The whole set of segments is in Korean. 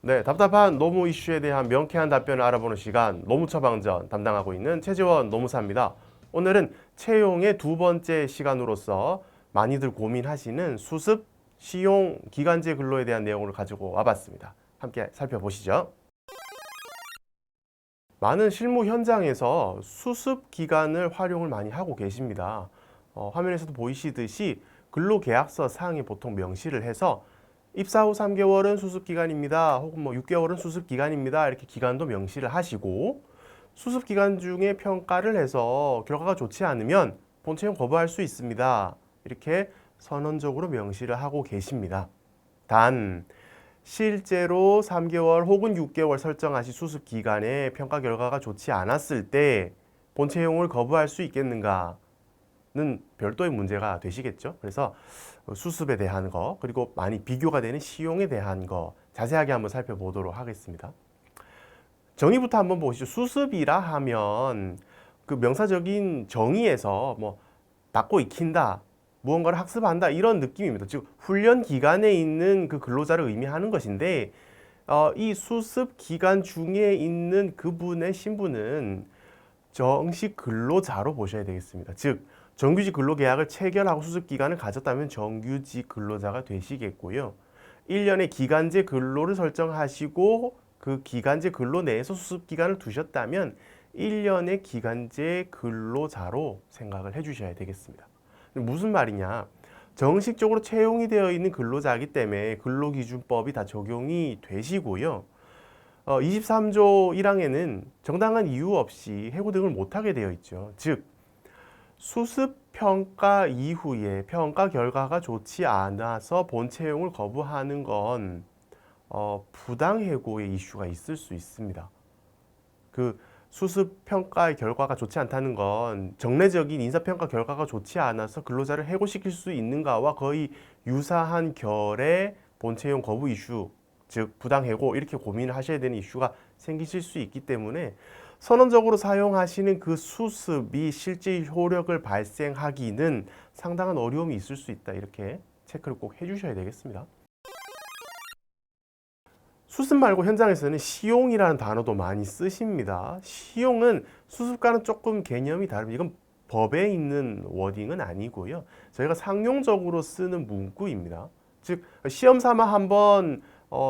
네, 답답한 노무 이슈에 대한 명쾌한 답변을 알아보는 시간, 노무 처방전 담당하고 있는 최재원 노무사입니다. 오늘은 채용의 두 번째 시간으로서 많이들 고민하시는 수습, 시용, 기간제 근로에 대한 내용을 가지고 와봤습니다. 함께 살펴보시죠. 많은 실무 현장에서 수습 기간을 활용을 많이 하고 계십니다. 화면에서도 보이시듯이 근로계약서 사항에 보통 명시를 해서 입사 후 3개월은 수습기간입니다. 혹은 뭐 6개월은 수습기간입니다. 이렇게 기간도 명시를 하시고 수습기간 중에 평가를 해서 결과가 좋지 않으면 본채용 거부할 수 있습니다. 이렇게 선언적으로 명시를 하고 계십니다. 단 실제로 3개월 혹은 6개월 설정하신 수습기간에 평가 결과가 좋지 않았을 때 본채용을 거부할 수 있겠는가? 는 별도의 문제가 되시겠죠. 그래서 수습에 대한 거 그리고 많이 비교가 되는 시용에 대한 거 자세하게 한번 살펴보도록 하겠습니다. 정의부터 한번 보시죠. 수습이라 하면 그 명사적인 정의에서 뭐 닦고 익힌다, 무언가를 학습한다 이런 느낌입니다. 즉 훈련 기간에 있는 그 근로자를 의미하는 것인데 이 수습 기간 중에 있는 그분의 신분은 정식 근로자로 보셔야 되겠습니다. 즉 정규직 근로계약을 체결하고 수습기간을 가졌다면 정규직 근로자가 되시겠고요. 1년의 기간제 근로를 설정하시고 그 기간제 근로 내에서 수습기간을 두셨다면 1년의 기간제 근로자로 생각을 해주셔야 되겠습니다. 무슨 말이냐? 정식적으로 채용이 되어 있는 근로자이기 때문에 근로기준법이 다 적용이 되시고요. 23조 1항에는 정당한 이유 없이 해고 등을 못하게 되어 있죠. 즉 수습 평가 이후에 평가 결과가 좋지 않아서 본 채용을 거부하는 건 부당 해고의 이슈가 있을 수 있습니다. 그 수습 평가의 결과가 좋지 않다는 건 정례적인 인사평가 결과가 좋지 않아서 근로자를 해고시킬 수 있는가와 거의 유사한 결의 본 채용 거부 이슈, 즉 부당 해고 이렇게 고민을 하셔야 되는 이슈가 생기실 수 있기 때문에 선언적으로 사용하시는 그 수습이 실제 효력을 발생하기는 상당한 어려움이 있을 수 있다. 이렇게 체크를 꼭 해주셔야 되겠습니다. 수습 말고 현장에서는 시용이라는 단어도 많이 쓰십니다. 시용은 수습과는 조금 개념이 다릅니다. 이건 법에 있는 워딩은 아니고요. 저희가 상용적으로 쓰는 문구입니다. 즉 시험 삼아 한번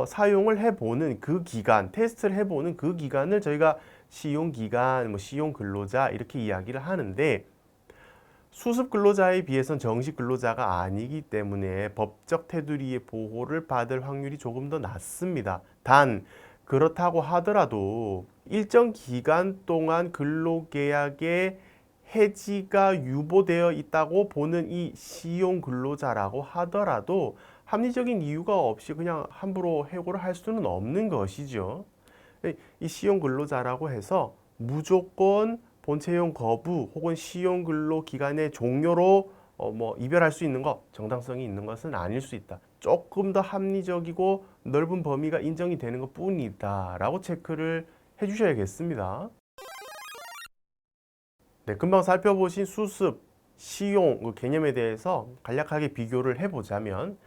사용을 해보는 그 기간, 테스트를 해보는 그 기간을 저희가 시용 기간, 뭐 시용 근로자 이렇게 이야기를 하는데 수습 근로자에 비해서는 정식 근로자가 아니기 때문에 법적 테두리의 보호를 받을 확률이 조금 더 낮습니다. 단 그렇다고 하더라도 일정 기간 동안 근로계약의 해지가 유보되어 있다고 보는 이 시용 근로자라고 하더라도 합리적인 이유가 없이 그냥 함부로 해고를 할 수는 없는 것이죠. 이 시용 근로자라고 해서 무조건 본채용 거부 혹은 시용 근로 기간의 종료로 뭐 이별할 수 있는 것, 정당성이 있는 것은 아닐 수 있다. 조금 더 합리적이고 넓은 범위가 인정이 되는 것 뿐이다 라고 체크를 해주셔야겠습니다. 네, 금방 살펴보신 수습, 시용 그 개념에 대해서 간략하게 비교를 해보자면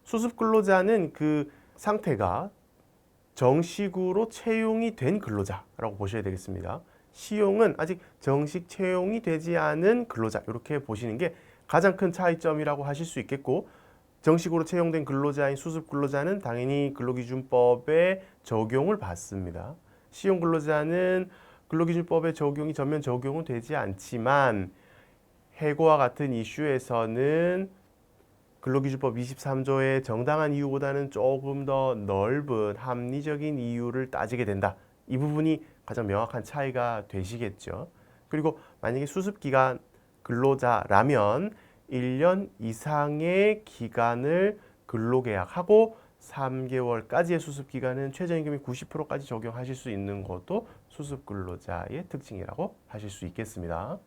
수습 근로자는 그 상태가 정식으로 채용이 된 근로자라고 보셔야 되겠습니다. 시용은 아직 정식 채용이 되지 않은 근로자 이렇게 보시는 게 가장 큰 차이점이라고 하실 수 있겠고 정식으로 채용된 근로자인 수습 근로자는 당연히 근로기준법에 적용을 받습니다. 시용 근로자는 근로기준법에 적용이 전면 적용은 되지 않지만 해고와 같은 이슈에서는 근로기준법 23조의 정당한 이유보다는 조금 더 넓은 합리적인 이유를 따지게 된다. 이 부분이 가장 명확한 차이가 되시겠죠. 그리고 만약에 수습기간 근로자라면 1년 이상의 기간을 근로계약하고 3개월까지의 수습기간은 최저임금의 90%까지 적용하실 수 있는 것도 수습근로자의 특징이라고 하실 수 있겠습니다.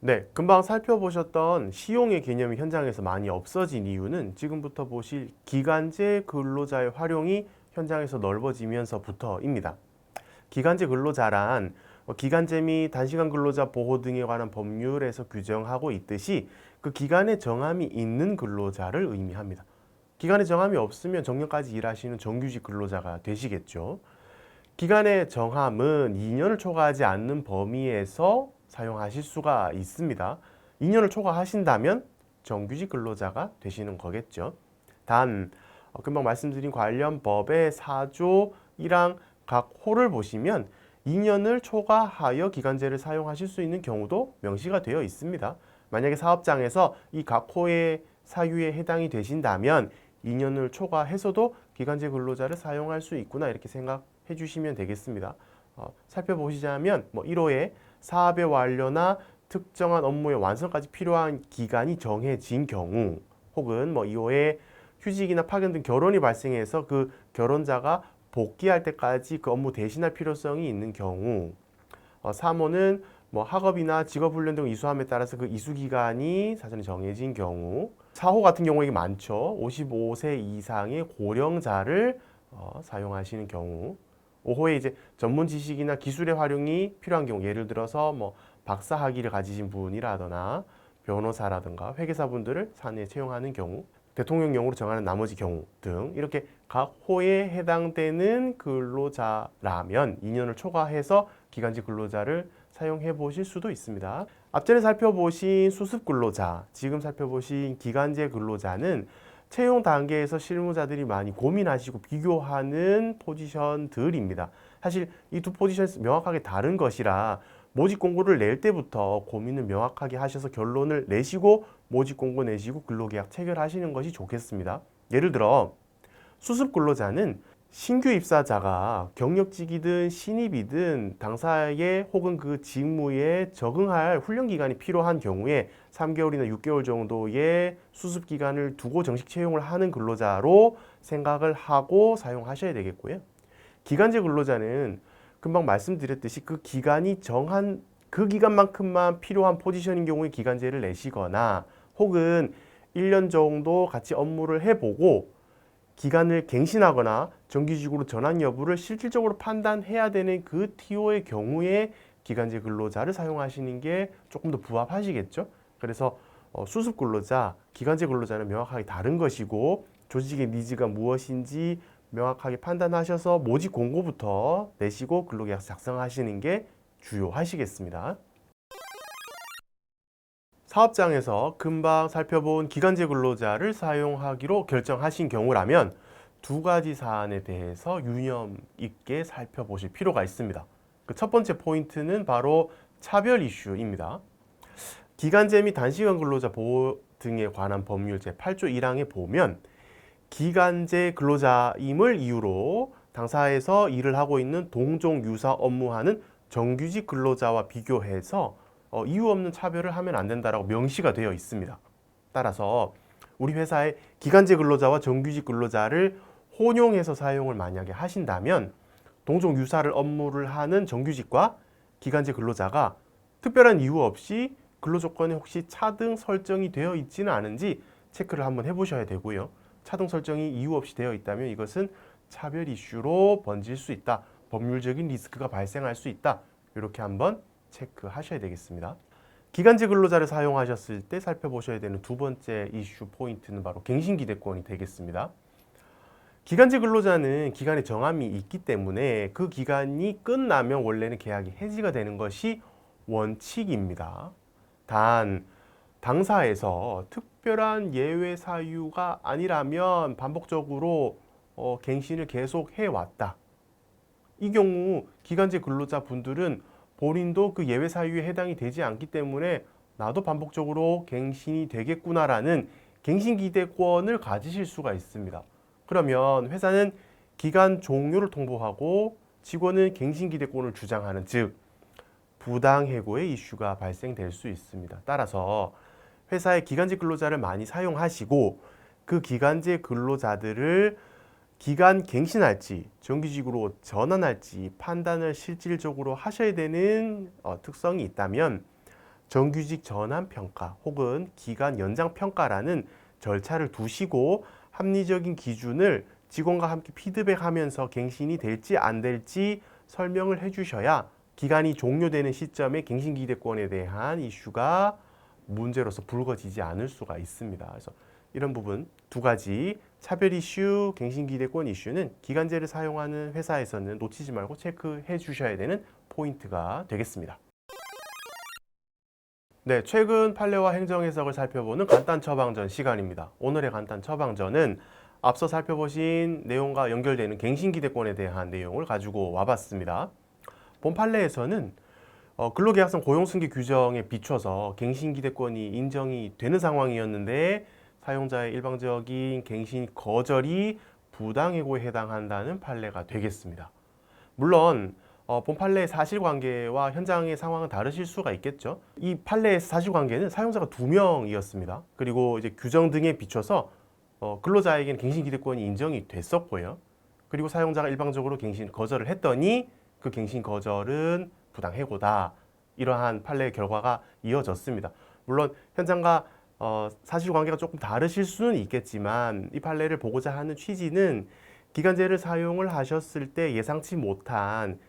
네, 금방 살펴보셨던 시용의 개념이 현장에서 많이 없어진 이유는 지금부터 보실 기간제 근로자의 활용이 현장에서 넓어지면서부터입니다. 기간제 근로자란 기간제 및 단시간 근로자 보호 등에 관한 법률에서 규정하고 있듯이 그 기간에 정함이 있는 근로자를 의미합니다. 기간의 정함이 없으면 정년까지 일하시는 정규직 근로자가 되시겠죠. 기간의 정함은 2년을 초과하지 않는 범위에서 사용하실 수가 있습니다. 2년을 초과하신다면 정규직 근로자가 되시는 거겠죠. 단 금방 말씀드린 관련 법의 4조 1항 각 호를 보시면 2년을 초과하여 기간제를 사용하실 수 있는 경우도 명시가 되어 있습니다. 만약에 사업장에서 이 각 호의 사유에 해당이 되신다면 2년을 초과해서도 기간제 근로자를 사용할 수 있구나 이렇게 생각해 주시면 되겠습니다. 살펴보시자면 1호에 사업의 완료나 특정한 업무의 완성까지 필요한 기간이 정해진 경우, 혹은 2호에 휴직이나 파견 등 결혼이 발생해서 그 결혼자가 복귀할 때까지 그 업무 대신할 필요성이 있는 경우, 3호는 학업이나 직업훈련 등 이수함에 따라서 그 이수기간이 사전에 정해진 경우, 4호 같은 경우에 많죠. 55세 이상의 고령자를 사용하시는 경우, 5호에 이제 전문 지식이나 기술의 활용이 필요한 경우, 예를 들어서 박사 학위를 가지신 분이라거나 변호사라든가 회계사분들을 사내에 채용하는 경우, 대통령령으로 정하는 나머지 경우 등 이렇게 각 호에 해당되는 근로자라면 2년을 초과해서 기간제 근로자를 사용해 보실 수도 있습니다. 앞전에 살펴보신 수습 근로자, 지금 살펴보신 기간제 근로자는 채용 단계에서 실무자들이 많이 고민하시고 비교하는 포지션들입니다. 사실 이 두 포지션이 명확하게 다른 것이라 모집 공고를 낼 때부터 고민을 명확하게 하셔서 결론을 내시고 모집 공고 내시고 근로계약 체결하시는 것이 좋겠습니다. 예를 들어 수습 근로자는 신규 입사자가 경력직이든 신입이든 당사에 혹은 그 직무에 적응할 훈련 기간이 필요한 경우에 3개월이나 6개월 정도의 수습 기간을 두고 정식 채용을 하는 근로자로 생각을 하고 사용하셔야 되겠고요. 기간제 근로자는 금방 말씀드렸듯이 그 기간이 정한 그 기간만큼만 필요한 포지션인 경우에 기간제를 내시거나, 혹은 1년 정도 같이 업무를 해보고 기간을 갱신하거나 정규직으로 전환 여부를 실질적으로 판단해야 되는 그 TO의 경우에 기간제 근로자를 사용하시는 게 조금 더 부합하시겠죠. 그래서 수습 근로자, 기간제 근로자는 명확하게 다른 것이고, 조직의 니즈가 무엇인지 명확하게 판단하셔서 모집 공고부터 내시고 근로계약서 작성하시는 게 주요하시겠습니다. 사업장에서 금방 살펴본 기간제 근로자를 사용하기로 결정하신 경우라면 두 가지 사안에 대해서 유념 있게 살펴보실 필요가 있습니다. 그 첫 번째 포인트는 바로 차별 이슈입니다. 기간제 및 단시간 근로자 보호 등에 관한 법률 제8조 1항에 보면 기간제 근로자임을 이유로 당사에서 일을 하고 있는 동종 유사 업무하는 정규직 근로자와 비교해서 이유 없는 차별을 하면 안 된다라고 명시가 되어 있습니다. 따라서 우리 회사의 기간제 근로자와 정규직 근로자를 혼용해서 사용을 만약에 하신다면 동종 유사를 업무를 하는 정규직과 기간제 근로자가 특별한 이유 없이 근로조건에 혹시 차등 설정이 되어 있지는 않은지 체크를 한번 해보셔야 되고요. 차등 설정이 이유 없이 되어 있다면 이것은 차별 이슈로 번질 수 있다. 법률적인 리스크가 발생할 수 있다. 이렇게 한번 체크하셔야 되겠습니다. 기간제 근로자를 사용하셨을 때 살펴보셔야 되는 두 번째 이슈 포인트는 바로 갱신기대권이 되겠습니다. 기간제 근로자는 기간의 정함이 있기 때문에 그 기간이 끝나면 원래는 계약이 해지가 되는 것이 원칙입니다. 단 당사에서 특별한 예외 사유가 아니라면 반복적으로 갱신을 계속 해왔다. 이 경우 기간제 근로자 분들은 본인도 그 예외 사유에 해당이 되지 않기 때문에 나도 반복적으로 갱신이 되겠구나라는 갱신 기대권을 가지실 수가 있습니다. 그러면 회사는 기간 종료를 통보하고 직원은 갱신 기대권을 주장하는, 즉 부당해고의 이슈가 발생될 수 있습니다. 따라서 회사의 기간제 근로자를 많이 사용하시고 그 기간제 근로자들을 기간 갱신할지 정규직으로 전환할지 판단을 실질적으로 하셔야 되는 특성이 있다면 정규직 전환 평가 혹은 기간 연장 평가라는 절차를 두시고 합리적인 기준을 직원과 함께 피드백하면서 갱신이 될지 안 될지 설명을 해주셔야 기간이 종료되는 시점에 갱신기대권에 대한 이슈가 문제로서 불거지지 않을 수가 있습니다. 그래서 이런 부분 두 가지 차별 이슈, 갱신기대권 이슈는 기간제를 사용하는 회사에서는 놓치지 말고 체크해 주셔야 되는 포인트가 되겠습니다. 네, 최근 판례와 행정 해석을 살펴보는 간단 처방전 시간입니다. 오늘의 간단 처방전은 앞서 살펴보신 내용과 연결되는 갱신기대권에 대한 내용을 가지고 와봤습니다. 본 판례에서는 근로계약상 고용승계 규정에 비춰서 갱신기대권이 인정이 되는 상황이었는데 사용자의 일방적인 갱신 거절이 부당해고에 해당한다는 판례가 되겠습니다. 물론 본 판례의 사실관계와 현장의 상황은 다르실 수가 있겠죠. 이 판례의 사실관계는 사용자가 2명이었습니다. 그리고 이제 규정 등에 비춰서 근로자에게는 갱신기대권이 인정이 됐었고요. 그리고 사용자가 일방적으로 갱신 거절을 했더니 그 갱신 거절은 부당해고다. 이러한 판례의 결과가 이어졌습니다. 물론 현장과 사실관계가 조금 다르실 수는 있겠지만 이 판례를 보고자 하는 취지는 기간제를 사용을 하셨을 때 예상치 못한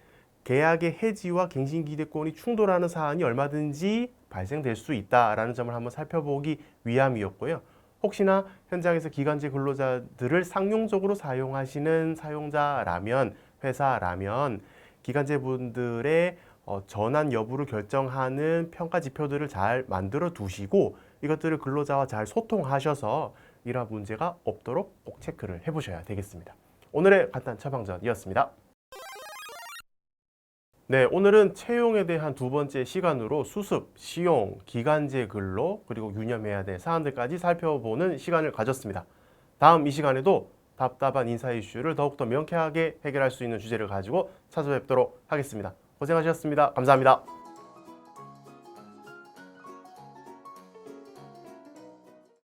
계약의 해지와 갱신기대권이 충돌하는 사안이 얼마든지 발생될 수 있다라는 점을 한번 살펴보기 위함이었고요. 혹시나 현장에서 기간제 근로자들을 상용적으로 사용하시는 사용자라면, 회사라면 기간제 분들의 전환 여부를 결정하는 평가 지표들을 잘 만들어 두시고 이것들을 근로자와 잘 소통하셔서 이러한 문제가 없도록 꼭 체크를 해보셔야 되겠습니다. 오늘의 간단 처방전이었습니다. 네, 오늘은 채용에 대한 두 번째 시간으로 수습, 시용, 기간제 근로, 그리고 유념해야 될 사안들까지 살펴보는 시간을 가졌습니다. 다음 이 시간에도 답답한 인사 이슈를 더욱더 명쾌하게 해결할 수 있는 주제를 가지고 찾아뵙도록 하겠습니다. 고생하셨습니다. 감사합니다.